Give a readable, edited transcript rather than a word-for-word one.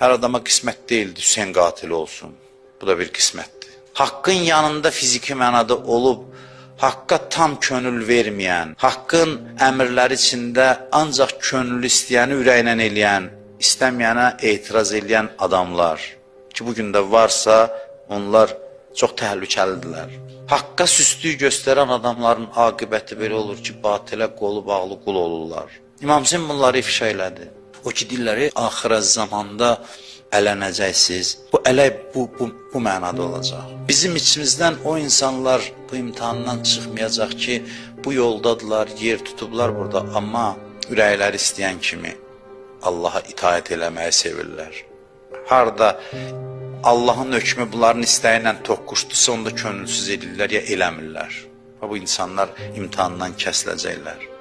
Hər adama qismət deyildi Hüseyn qatili olsun. Bu da bir qismətdir. Haqqın yanında fiziki mənada olub, haqqa tam könül verməyən, haqqın əmrləri içində ancaq könüllü istəyəni ürəklə eləyən, istəməyənə etiraz eləyən adamlar ki, bugün də varsa, onlar çox təhlükəlidirlər. Haqqa süstlük göstərən adamların aqibəti belə olur ki, batilə qolu bağlı qul olurlar. İmam Hüseyn bunları ifşa elədi. O ki, dilləri axirə zamanda ələnəcəksiniz. Bu ələk bu mənada olacaq. Bizim içimizdən o insanlar bu imtihandan çıxmayacaq ki, bu yoldadırlar, yer tutublar burada, amma ürəkləri istəyən kimi Allaha itaət eləməyi sevirlər. Harada Allahın hökmü bunların istəyi ilə toqquşdusa, onda könülsüz edirlər ya eləmirlər. Bu insanlar imtihandan kəsiləcəklər.